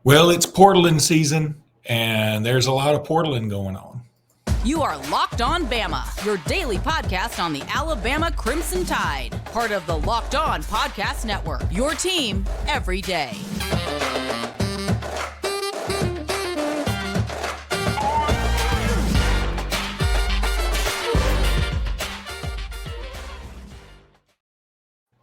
Well, it's portaling season, and there's a lot of portaling going on. You are Locked On Bama, your daily podcast on the Alabama Crimson Tide, part of the Locked On Podcast Network, your team every day.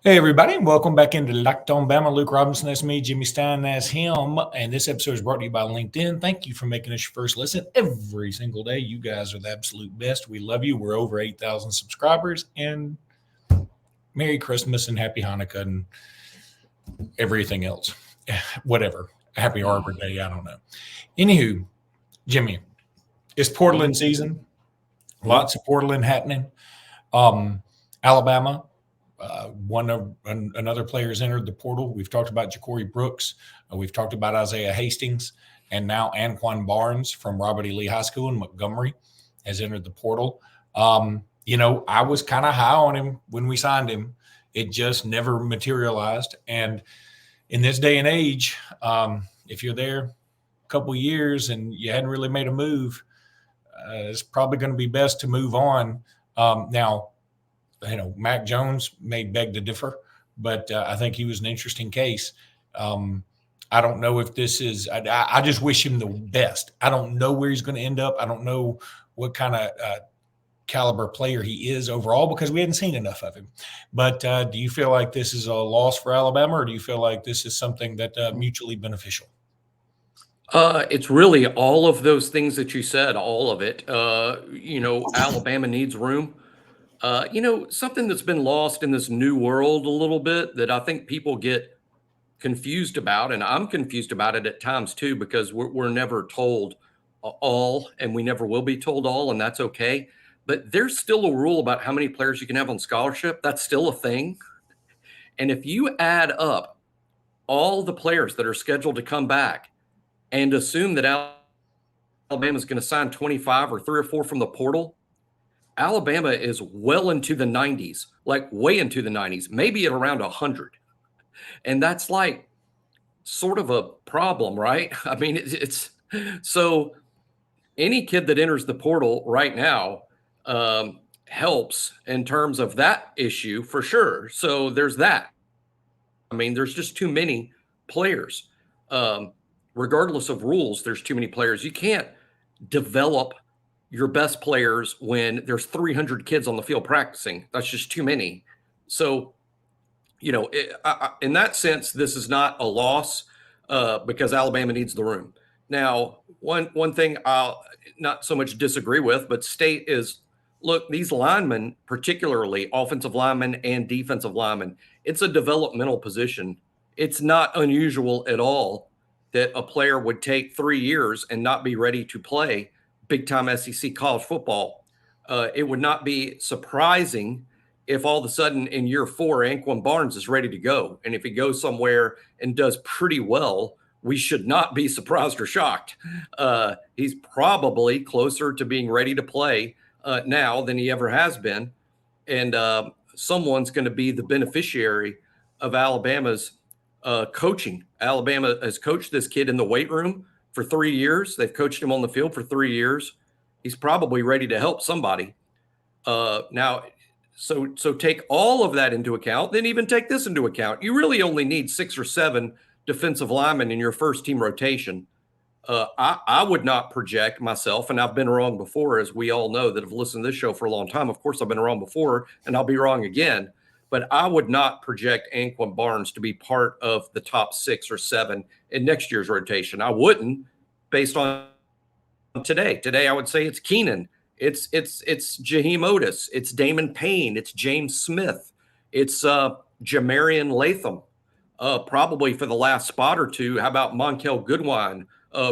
Hey, everybody, and welcome back into Locked On Bama. Luke Robinson, that's me. Jimmy Stein, that's him. And this episode is brought to you by LinkedIn. Thank you for making us your first listen every single day. You guys are the absolute best. We love you. We're over 8,000 subscribers. And Merry Christmas and Happy Hanukkah and everything else. Whatever. Happy Arbor Day. I don't know. Anywho, Jimmy, it's portaling season. Lots of portaling happening. Alabama. Another player has entered the portal. We've talked about Ja'Cory Brooks. We've talked about Isaiah Hastings. And now Anquan Barnes from Robert E. Lee High School in Montgomery has entered the portal. I was kind of high on him when we signed him. It just never materialized. And in this day and age, if you're there a couple of years and you hadn't really made a move, it's probably going to be best to move on. Now, Mac Jones may beg to differ, but I think he was an interesting case. I don't know if this is – I just wish him the best. I don't know where he's going to end up. I don't know what kind of caliber player he is overall because we hadn't seen enough of him. But do you feel like this is a loss for Alabama, or do you feel like this is something that mutually beneficial? It's really all of those things that you said, all of it. Alabama needs room. Something that's been lost in this new world a little bit that I think people get confused about, and I'm confused about it at times too, because we're never told all, and we never will be told all, and that's okay. But there's still a rule about how many players you can have on scholarship. That's still a thing. And if you add up all the players that are scheduled to come back and assume that Alabama is going to sign 25 or 3 or 4 from the portal, Alabama is well into the 90s, like way into the 90s, maybe at around 100. And that's like sort of a problem, right? I mean, it's so any kid that enters the portal right now helps in terms of that issue for sure. So there's that. I mean, there's just too many players. Regardless of rules, there's too many players. You can't develop your best players when there's 300 kids on the field practicing. That's just too many. So, in that sense, this is not a loss because Alabama needs the room. Now, one thing I'll not so much disagree with, but state is, look, these linemen, particularly offensive linemen and defensive linemen, it's a developmental position. It's not unusual at all that a player would take 3 years and not be ready to play big-time SEC college football. It would not be surprising if all of a sudden in year 4, Anquan Barnes is ready to go. And if he goes somewhere and does pretty well, we should not be surprised or shocked. He's probably closer to being ready to play now than he ever has been. And someone's going to be the beneficiary of Alabama's coaching. Alabama has coached this kid in the weight room for 3 years. They've coached him on the field for 3 years. He's probably ready to help somebody. Now, so take all of that into account, then even take this into account. You really only need 6 or 7 defensive linemen in your first team rotation. I would not project myself, and I've been wrong before, as we all know that have listened to this show for a long time. Of course, I've been wrong before, and I'll be wrong again. But I would not project Anquan Barnes to be part of the top 6 or 7 in next year's rotation. I wouldn't, based on today. Today, I would say it's Keenan, it's Jaheim Otis, it's Damon Payne, it's James Smith, it's Jamarian Latham. Probably for the last spot or two. How about Monkel Goodwine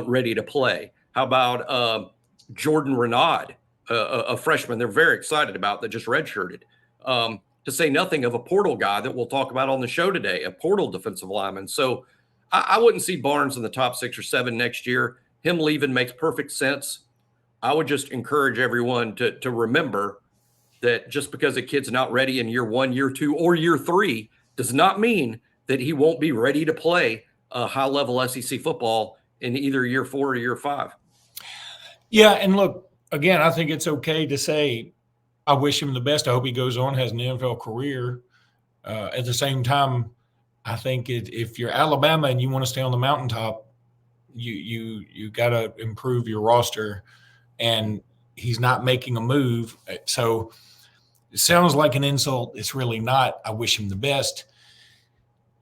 ready to play? How about Jordan Renaud, a freshman they're very excited about that just redshirted? To say nothing of a portal guy that we'll talk about on the show today, a portal defensive lineman. So I wouldn't see Barnes in the top 6 or 7 next year. Him leaving makes perfect sense. I would just encourage everyone to remember that just because a kid's not ready in year 1, year 2, or year 3 does not mean that he won't be ready to play high-level SEC football in either year 4 or year 5. Yeah, and look, again, I think it's okay to say, I wish him the best. I hope he goes on, has an NFL career. At the same time, I think if you're Alabama and you want to stay on the mountaintop, you got to improve your roster, and he's not making a move. So it sounds like an insult. It's really not. I wish him the best.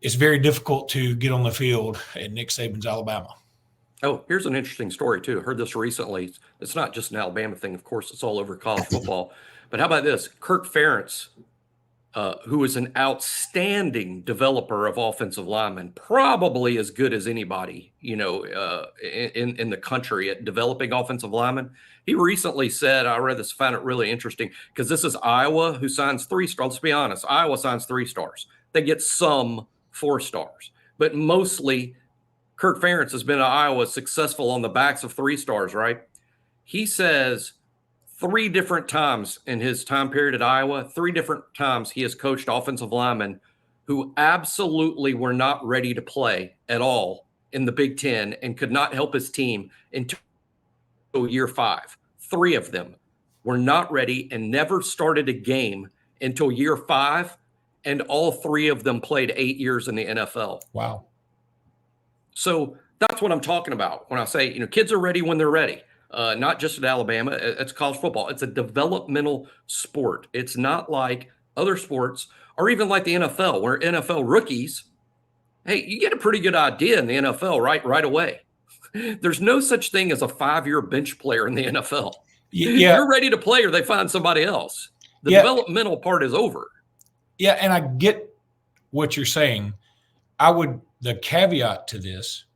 It's very difficult to get on the field at Nick Saban's Alabama. Oh, here's an interesting story, too. I heard this recently. It's not just an Alabama thing. Of course, it's all over college football. But how about this? Kirk Ferentz, who is an outstanding developer of offensive linemen, probably as good as anybody, in the country at developing offensive linemen. He recently said, I read this, found it really interesting, because this is Iowa who signs 3 stars. Let's be honest. Iowa signs 3 stars. They get some 4 stars, but mostly Kirk Ferentz has been at Iowa successful on the backs of 3 stars, right? He says 3 different times in his time period at Iowa, 3 different times he has coached offensive linemen who absolutely were not ready to play at all in the Big Ten and could not help his team until year 5. 3 of them were not ready and never started a game until year 5. And all 3 of them played 8 years in the NFL. Wow. So that's what I'm talking about when I say, kids are ready when they're ready. Not just at Alabama. It's college football. It's a developmental sport. It's not like other sports or even like the NFL, where NFL rookies, hey, you get a pretty good idea in the NFL right away. There's no such thing as a 5-year bench player in the NFL. Yeah. You're ready to play or they find somebody else. The developmental part is over. Yeah, and I get what you're saying. The caveat to this,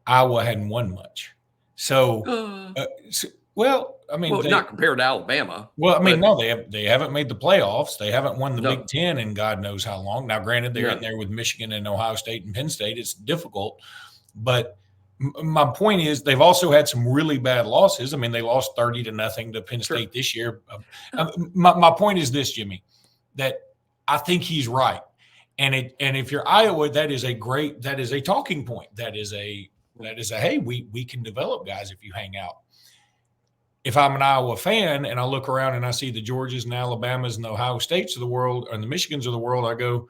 Iowa hadn't won much. So, not compared to Alabama. Well, no, they haven't made the playoffs. They haven't won the Big Ten in God knows how long. Now, granted, they're in there with Michigan and Ohio State and Penn State. It's difficult. But my point is they've also had some really bad losses. They lost 30-0 to Penn State this year. My point is this, Jimmy, that I think he's right. And if you're Iowa, that is a talking point. That is a hey, we can develop guys if you hang out. If I'm an Iowa fan and I look around and I see the Georgias and Alabamas and the Ohio States of the world and the Michigans of the world, I go,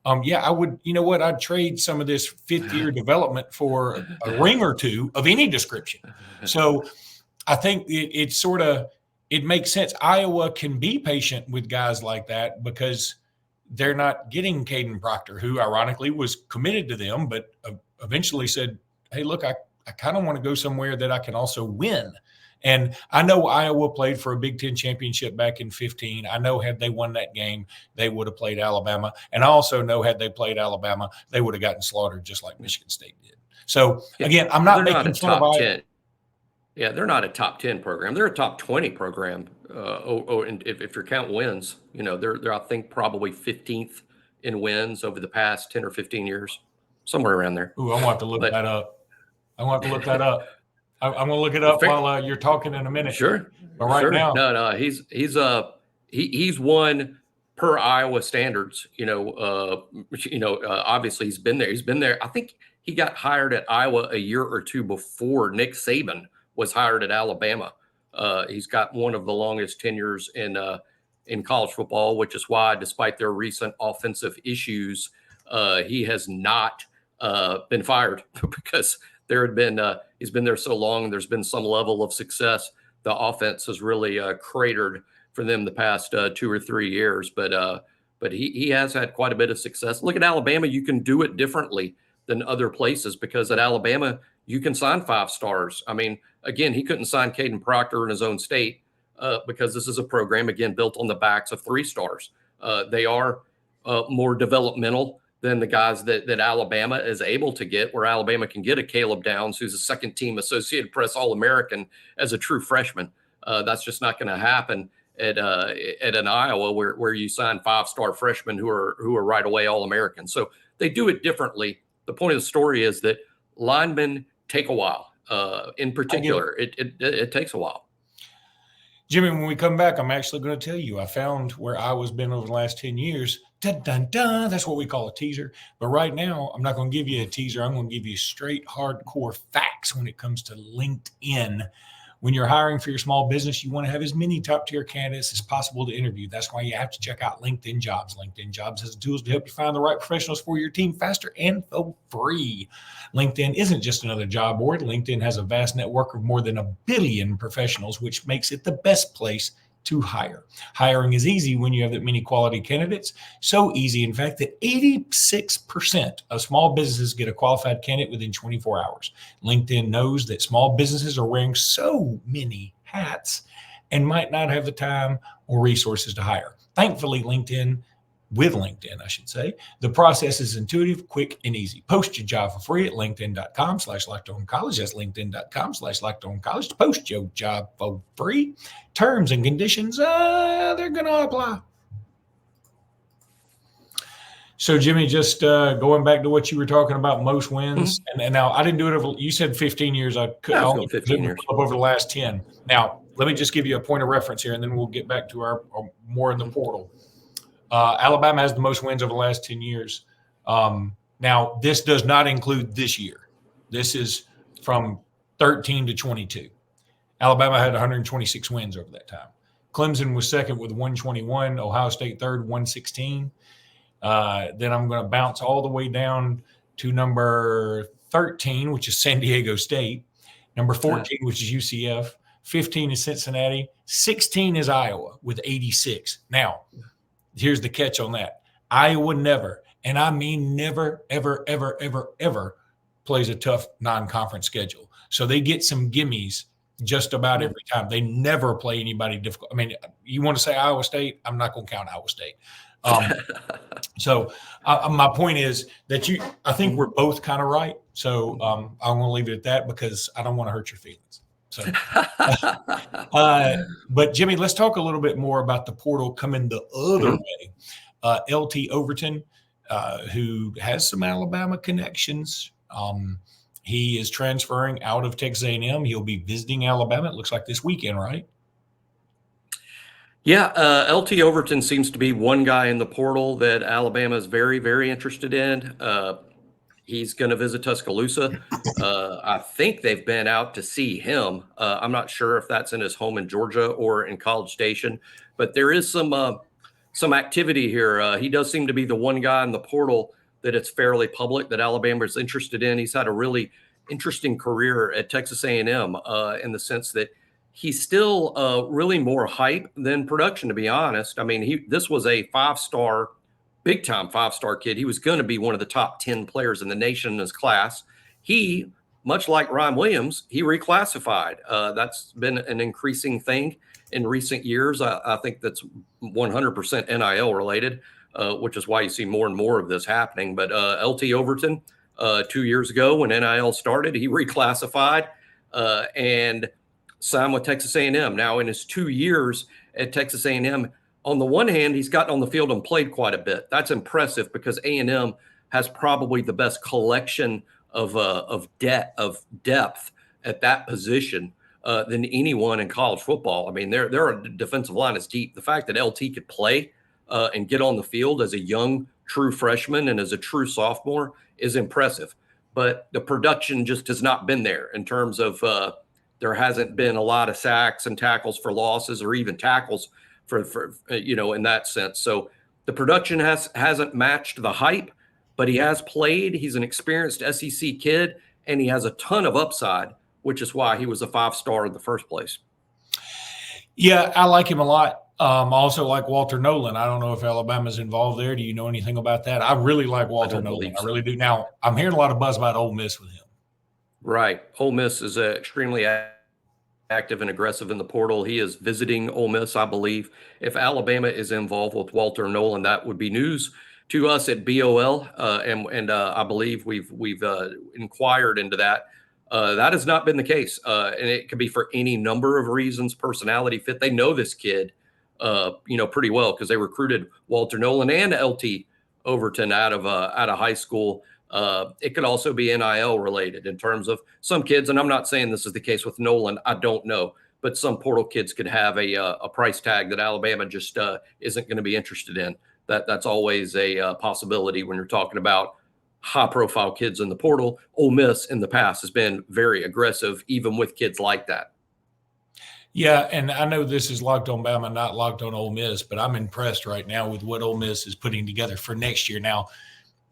I would, I'd trade some of this 5th-year development for a ring or 2 of any description. So I think it makes sense. Iowa can be patient with guys like that because they're not getting Caden Proctor, who ironically was committed to them, but eventually said, hey, look, I kind of want to go somewhere that I can also win. And I know Iowa played for a Big Ten championship back in 2015. I know had they won that game, they would have played Alabama. And I also know had they played Alabama, they would have gotten slaughtered just like Michigan State did. So, again, I'm not making fun of Iowa. Yeah, they're not a top 10 program. They're a top 20 program. And if you count wins, they're I think probably 15th in wins over the past 10 or 15 years, somewhere around there. Ooh, I'm going to have to look that up. I'm going to look it up while you're talking in a minute. Sure. But now, no, he's won per Iowa standards. Obviously he's been there. He's been there. I think he got hired at Iowa a year or 2 before Nick Saban was hired at Alabama. He's got one of the longest tenures in college football, which is why, despite their recent offensive issues, he has not been fired because he's been there so long. There's been some level of success. The offense has really cratered for them the past 2 or 3 years, but he has had quite a bit of success. Look at Alabama. You can do it differently than other places because at Alabama, you can sign 5 stars. Again, he couldn't sign Caden Proctor in his own state because this is a program, again, built on the backs of 3 stars. They are more developmental than the guys that Alabama is able to get, where Alabama can get a Caleb Downs, who's a second-team Associated Press All-American as a true freshman. That's just not going to happen at an Iowa where you sign 5-star freshmen who are right away All-Americans. So they do it differently. The point of the story is that linemen take a while. In particular, it takes a while. Jimmy, when we come back, I'm actually going to tell you I found where Iowa's been over the last 10 years. Dun, dun, dun. That's what we call a teaser. But right now, I'm not going to give you a teaser. I'm going to give you straight hardcore facts when it comes to LinkedIn. When you're hiring for your small business, you want to have as many top-tier candidates as possible to interview. That's why you have to check out LinkedIn Jobs. LinkedIn Jobs has tools to help you find the right professionals for your team faster and for free. LinkedIn isn't just another job board. LinkedIn has a vast network of more than 1 billion professionals, which makes it the best place to hire. Hiring is easy when you have that many quality candidates. So easy, in fact, that 86% of small businesses get a qualified candidate within 24 hours. LinkedIn knows that small businesses are wearing so many hats and might not have the time or resources to hire. Thankfully, with LinkedIn, I should say, the process is intuitive, quick, and easy. Post your job for free at linkedin.com/lockedoncollege. That's linkedin.com/lockedoncollege to post your job for free. Terms and conditions, they're going to apply. So, Jimmy, just going back to what you were talking about, most wins. And now I didn't do it over, you said 15 years. I only 15 years. Up over the last 10. Now, let me just give you a point of reference here, and then we'll get back to our more in the portal. Alabama has the most wins over the last 10 years. Now, this does not include this year. This is from 13 to 22. Alabama had 126 wins over that time. Clemson was second with 121. Ohio State third, 116. Then I'm going to bounce all the way down to number 13, which is San Diego State. Number 14, which is UCF. 15 is Cincinnati. 16 is Iowa with 86. Now, here's the catch on that. Iowa never, and I mean never, ever, ever, ever, ever plays a tough non-conference schedule. So they get some gimmies just about every time. They never play anybody difficult. I mean, you want to say Iowa State? I'm not going to count Iowa State. So my point is that I think we're both kind of right. So I'm going to leave it at that because I don't want to hurt your feelings. So, but Jimmy, let's talk a little bit more about the portal coming the other way. LT Overton, who has some Alabama connections, he is transferring out of Texas A&M. He'll be visiting Alabama. It looks like this weekend, right? Yeah, LT Overton seems to be one guy in the portal that Alabama is very, very interested in. He's going to visit Tuscaloosa. I think they've been out to see him. I'm not sure if that's in his home in Georgia or in College Station, but there is some activity here. He does seem to be the one guy in the portal that it's fairly public that Alabama is interested in. He's had a really interesting career at Texas A&M in the sense that he's still really more hype than production, to be honest. I mean, this was a five-star big-time five-star kid. He was going to be one of the top 10 players in the nation in his class. He, much like Ryan Williams, he reclassified. That's been an increasing thing in recent years. I think that's 100% NIL related, which is why you see more and more of this happening. But LT Overton, 2 years ago when NIL started, he reclassified and signed with Texas A&M. Now, in his 2 years at Texas A&M, on the one hand, he's gotten on the field and played quite a bit. That's impressive because A&M has probably the best collection of depth at that position than anyone in college football. I mean, their defensive line is deep. The fact that LT could play and get on the field as a young, true freshman and as a true sophomore is impressive. But the production just has not been there in terms of there hasn't been a lot of sacks and tackles for losses or even tackles for in that sense. So the production hasn't matched the hype, but he has played. He's an experienced SEC kid, and he has a ton of upside, which is why he was a five-star in the first place. Yeah, I like him a lot. I also like Walter Nolan. I don't know if Alabama's involved there. Do you know anything about that? I really like Walter Nolan. I really do. Now, I'm hearing a lot of buzz about Ole Miss with him. Right. Ole Miss is extremely active and aggressive in the portal. He is visiting Ole Miss, I believe. If Alabama is involved with Walter Nolan, that would be news to us at BOL, and I believe we've inquired into that. That has not been the case, and it could be for any number of reasons. Personality fit. They know this kid, pretty well because they recruited Walter Nolan and LT Overton out of high school. It could also be NIL related in terms of some kids, and I'm not saying this is the case with Nolan. I don't know, but some portal kids could have a price tag that Alabama just isn't going to be interested in. That's always a possibility when you're talking about high-profile kids in the portal. Ole Miss in the past has been very aggressive, even with kids like that. Yeah, and I know this is Locked on Bama, not Locked on Ole Miss, but I'm impressed right now with what Ole Miss is putting together for next year. Now,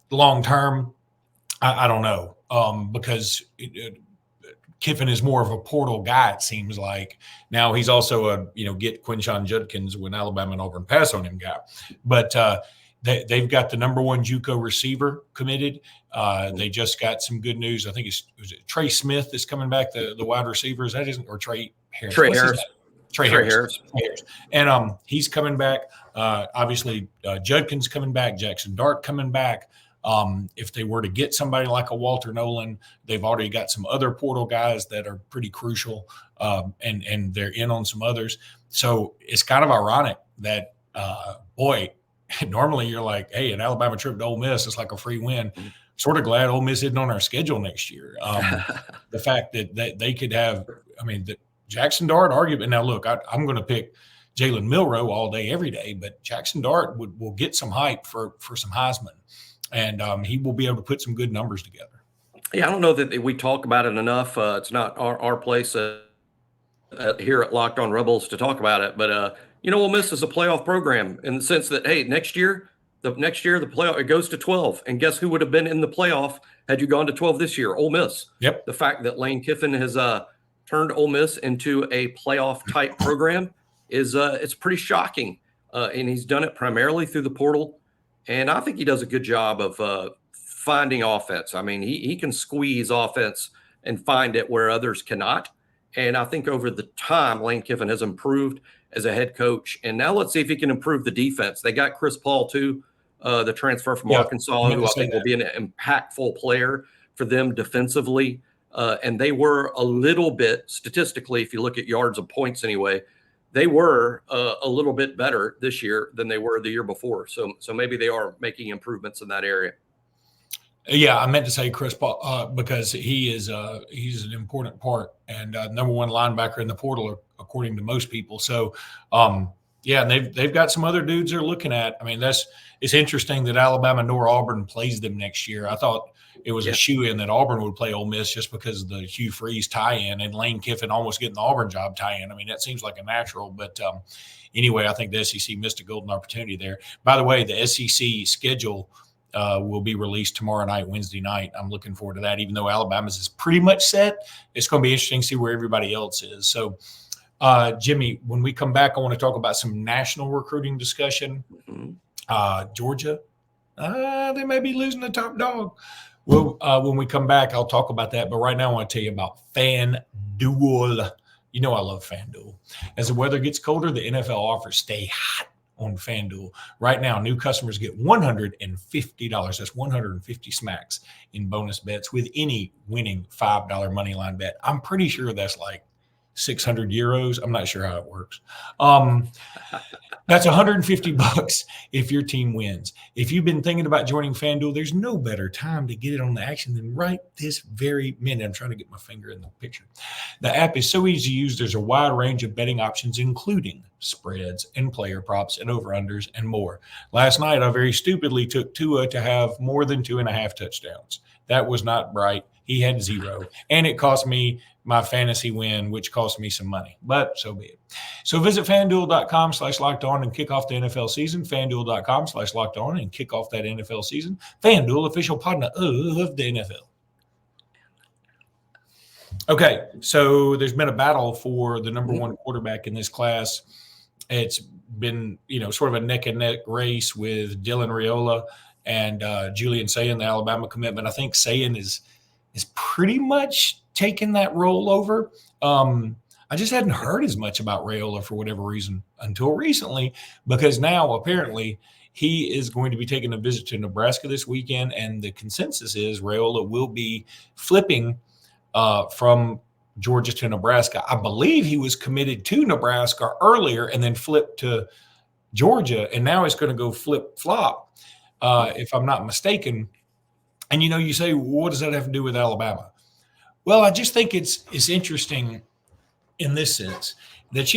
long term, I don't know, because Kiffin is more of a portal guy, it seems like. Now he's also a, get Quinshon Judkins when Alabama and Auburn pass on him guy. But they've got the number one JUCO receiver committed. They just got some good news. I think was it Trey Smith is coming back, the wide receiver. Is that isn't or Trey Harris? Trey Harris. Trey Harris. And he's coming back. Obviously, Judkins coming back. Jackson Dart coming back. If they were to get somebody like a Walter Nolan, they've already got some other portal guys that are pretty crucial, and they're in on some others. So it's kind of ironic that, normally you're like, hey, an Alabama trip to Ole Miss is like a free win. Sort of glad Ole Miss isn't on our schedule next year. The fact that they could have, the Jackson Dart argument. Now, look, I'm going to pick Jalen Milroe all day, every day, but Jackson Dart will get some hype for some Heisman. And he will be able to put some good numbers together. Yeah, I don't know that we talk about it enough. It's not our place here at Locked On Rebels to talk about it. But, Ole Miss is a playoff program in the sense that, hey, next year the playoff, it goes to 12. And guess who would have been in the playoff had you gone to 12 this year? Ole Miss. Yep. The fact that Lane Kiffin has turned Ole Miss into a playoff-type program is it's pretty shocking. And he's done it primarily through the portal. And I think he does a good job of finding offense. He can squeeze offense and find it where others cannot. And I think over the time, Lane Kiffin has improved as a head coach. And now let's see if he can improve the defense. They got Chris Paul, too, the transfer from Arkansas, who I think will be an impactful player for them defensively. And they were a little bit, statistically, if you look at yards and points anyway, they were a little bit better this year than they were the year before. So maybe they are making improvements in that area. Yeah, I meant to say Chris Paul because he's an important part and number one linebacker in the portal, according to most people. So, and they've got some other dudes they're looking at. It's interesting that Alabama nor Auburn plays them next year. I thought it was a shoe-in that Auburn would play Ole Miss just because of the Hugh Freeze tie-in and Lane Kiffin almost getting the Auburn job tie-in. That seems like a natural. But anyway, I think the SEC missed a golden opportunity there. By the way, the SEC schedule will be released tomorrow night, Wednesday night. I'm looking forward to that. Even though Alabama's is pretty much set, it's going to be interesting to see where everybody else is. So, Jimmy, when we come back, I want to talk about some national recruiting discussion. Georgia, they may be losing the top dog. Well, when we come back, I'll talk about that. But right now, I want to tell you about FanDuel. I love FanDuel. As the weather gets colder, the NFL offers stay hot on FanDuel. Right now, new customers get $150. That's 150 smacks in bonus bets with any winning $5 money line bet. I'm pretty sure that's like 600 euros. I'm not sure how it works. That's $150 if your team wins. If you've been thinking about joining FanDuel, there's no better time to get it on the action than right this very minute. I'm trying to get my finger in the picture. The app is so easy to use. There's a wide range of betting options, including spreads and player props and over-unders and more. Last night, I very stupidly took Tua to have more than 2.5 touchdowns. That was not right. He had 0. And it cost me my fantasy win, which cost me some money. But so be it. So visit FanDuel.com/lockedon and kick off the NFL season. FanDuel.com/lockedon and kick off that NFL season. FanDuel, official partner of the NFL. Okay, so there's been a battle for the number one quarterback in this class. It's been, sort of a neck-and-neck race with Dylan Raiola and Julian Sayin, the Alabama commitment. I think Sayin is pretty much taking that role over. I just hadn't heard as much about Raiola for whatever reason until recently, because now apparently he is going to be taking a visit to Nebraska this weekend, and the consensus is Raiola will be flipping from Georgia to Nebraska. I believe he was committed to Nebraska earlier and then flipped to Georgia, and now it's going to go flip-flop, if I'm not mistaken. And, you say, what does that have to do with Alabama? Well, I just think it's interesting in this sense that,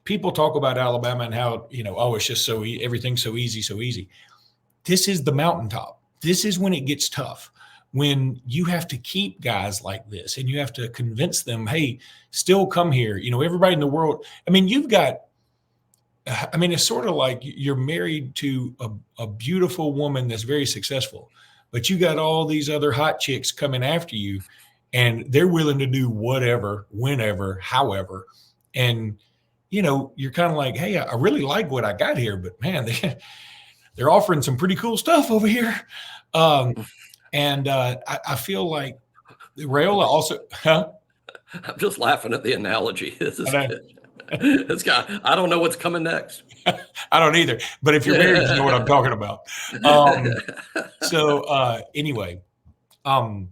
people talk about Alabama and how, oh, it's just everything's so easy. This is the mountaintop. This is when it gets tough, when you have to keep guys like this and you have to convince them, hey, still come here. Everybody in the world. It's sort of like you're married to a beautiful woman that's very successful, but you got all these other hot chicks coming after you and they're willing to do whatever, whenever, however. And, you're kind of like, hey, I really like what I got here, but man, they're offering some pretty cool stuff over here. I feel like Raiola also, huh? I'm just laughing at the analogy. This is this guy. I don't know what's coming next. I don't either. But if you're married, you know what I'm talking about. Anyway, I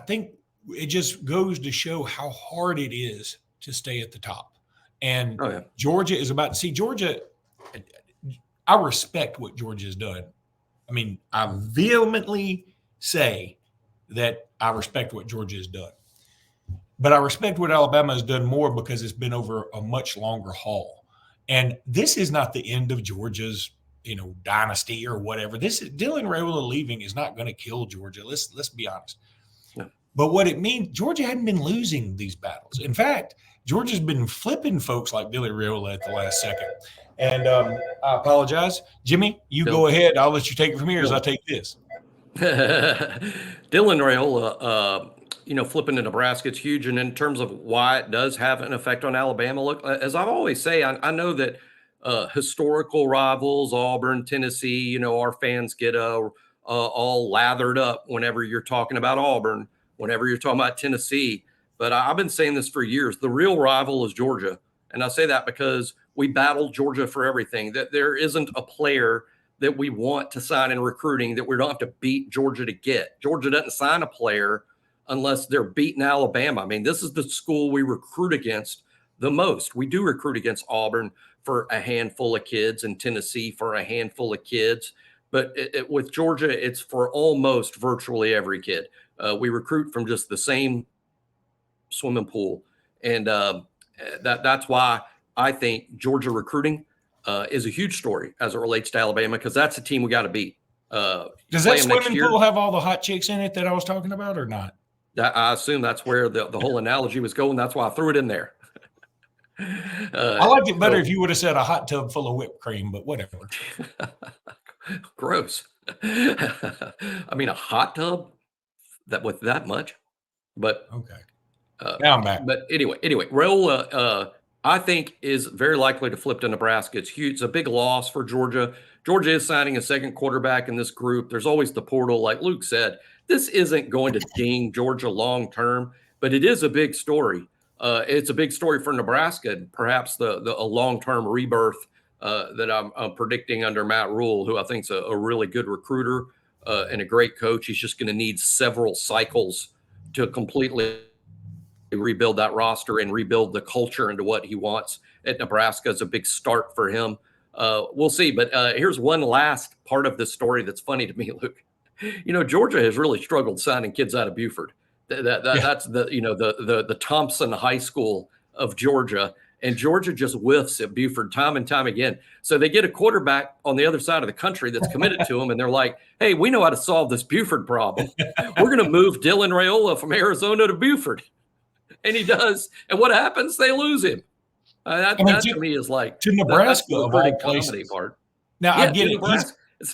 think it just goes to show how hard it is to stay at the top. And Georgia is about to see Georgia. I respect what Georgia has done. I vehemently say that I respect what Georgia has done. But I respect what Alabama has done more because it's been over a much longer haul. And this is not the end of Georgia's, dynasty or whatever. This is Dylan Raiola leaving is not going to kill Georgia. Let's be honest. No. But what it means, Georgia hadn't been losing these battles. In fact, Georgia's been flipping folks like Dylan Raiola at the last second. And I apologize. Jimmy, you go ahead. I'll let you take it from here as I take this. Dylan Raiola, flipping to Nebraska, it's huge. And in terms of why it does have an effect on Alabama, look, as I always say, I know that historical rivals, Auburn, Tennessee, our fans get all lathered up whenever you're talking about Auburn, whenever you're talking about Tennessee. But I've been saying this for years. The real rival is Georgia. And I say that because we battled Georgia for everything. That there isn't a player that we want to sign in recruiting that we don't have to beat Georgia to get. Georgia doesn't sign a player unless they're beating Alabama. This is the school we recruit against the most. We do recruit against Auburn for a handful of kids and Tennessee for a handful of kids. But with Georgia, it's for almost virtually every kid. We recruit from just the same swimming pool. And that's why I think Georgia recruiting is a huge story as it relates to Alabama, because that's the team we got to beat. Does that swimming pool have all the hot chicks in it that I was talking about or not? I assume that's where the whole analogy was going. That's why I threw it in there. I liked it better if you would have said a hot tub full of whipped cream, but whatever. Gross. A hot tub with that much, but okay. Now I'm back. But anyway, Rola, I think, is very likely to flip to Nebraska. It's huge. It's a big loss for Georgia. Georgia is signing a second quarterback in this group. There's always the portal. Like Luke said, this isn't going to ding Georgia long term, but it is a big story. It's a big story for Nebraska, and perhaps a long-term rebirth that I'm predicting under Matt Rule, who I think is a really good recruiter and a great coach. He's just going to need several cycles to completely rebuild that roster and rebuild the culture into what he wants at Nebraska. Is a big start for him. We'll see. But here's one last part of this story that's funny to me, Luke. Georgia has really struggled signing kids out of Buford. That's the Thompson High School of Georgia, and Georgia just whiffs at Buford time and time again. So they get a quarterback on the other side of the country that's committed to them, and they're like, hey, we know how to solve this Buford problem. We're going to move Dylan Raiola from Arizona to Buford. And he does. And what happens? They lose him. That to me is like to Nebraska of all places. Part. Now I get it.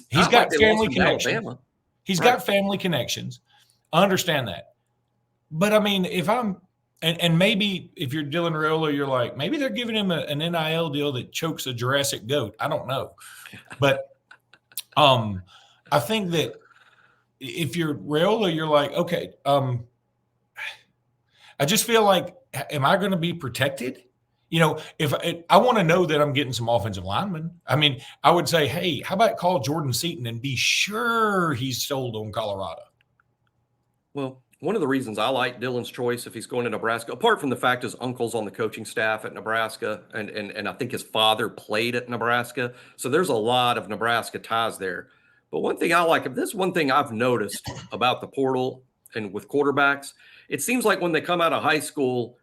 He's got family connections. He's got family connections. I understand that. But if I'm and maybe if you're Dylan Raiola, you're like, maybe they're giving him an NIL deal that chokes a Jurassic goat. I don't know. But I think that if you're Raiola, you're like, okay, I just feel like, am I going to be protected? If I want to know that I'm getting some offensive linemen, I would say, hey, how about call Jordan Seaton and be sure he's sold on Colorado? Well, one of the reasons I like Dylan's choice if he's going to Nebraska, apart from the fact his uncle's on the coaching staff at Nebraska, and I think his father played at Nebraska, so there's a lot of Nebraska ties there. But one thing I like, this is one thing I've noticed about the portal and with quarterbacks, it seems like when they come out of high school,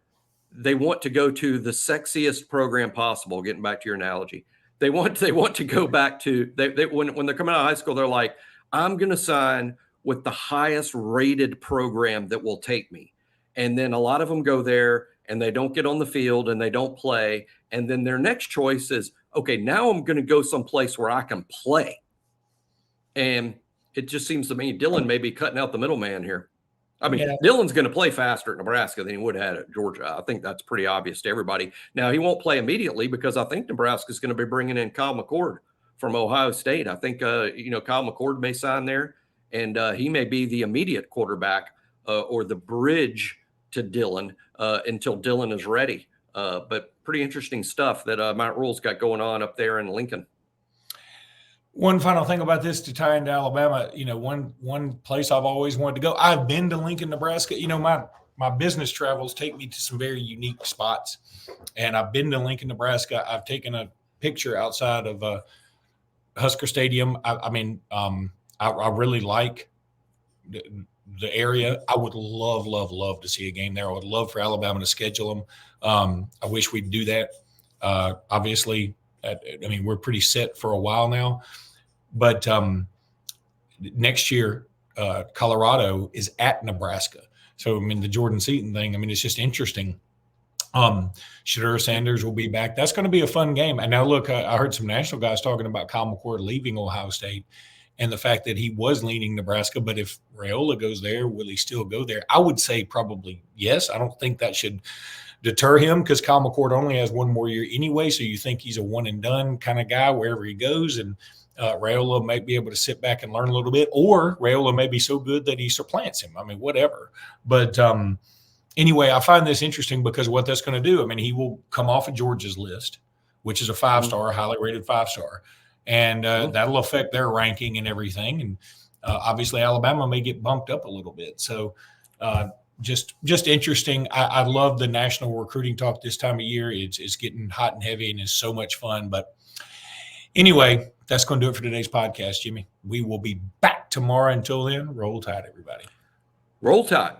they want to go to the sexiest program possible. Getting back to your analogy, they want to go back to when they're coming out of high school, they're like, I'm going to sign with the highest rated program that will take me. And then a lot of them go there and they don't get on the field and they don't play. And then their next choice is, okay, now I'm going to go someplace where I can play. And it just seems to me Dylan may be cutting out the middleman here. I mean, Dylan's going to play faster at Nebraska than he would have at Georgia. I think that's pretty obvious to everybody. Now, he won't play immediately because I think Nebraska is going to be bringing in Kyle McCord from Ohio State. I think, Kyle McCord may sign there, and he may be the immediate quarterback or the bridge to Dylan until Dylan is ready. But pretty interesting stuff that Matt Rule's got going on up there in Lincoln. One final thing about this to tie into Alabama, one place I've always wanted to go. I've been to Lincoln, Nebraska. My business travels take me to some very unique spots, and I've been to Lincoln, Nebraska. I've taken a picture outside of Husker Stadium. I really like the area. I would love to see a game there. I would love for Alabama to schedule them. I wish we'd do that. Obviously, we're pretty set for a while now, but next year, Colorado is at Nebraska. So, the Jordan Seaton thing, it's just interesting. Shedeur Sanders will be back. That's going to be a fun game. And now look, I heard some national guys talking about Kyle McCord leaving Ohio State and the fact that he was leaning Nebraska. But if Rola goes there, will he still go there? I would say probably yes. I don't think that should deter him because Kyle McCord only has one more year anyway. So you think he's a one and done kind of guy wherever he goes. And Rola might be able to sit back and learn a little bit, or Rola may be so good that he supplants him. Whatever. But anyway, I find this interesting because what that's going to do, he will come off of Georgia's list, which is a 5-star, highly rated 5-star. And that'll affect their ranking and everything. And obviously Alabama may get bumped up a little bit. So just interesting. I love the national recruiting talk this time of year. It's getting hot and heavy and it's so much fun. But anyway, that's going to do it for today's podcast, Jimmy. We will be back tomorrow. Until then, roll tide, everybody. Roll tide.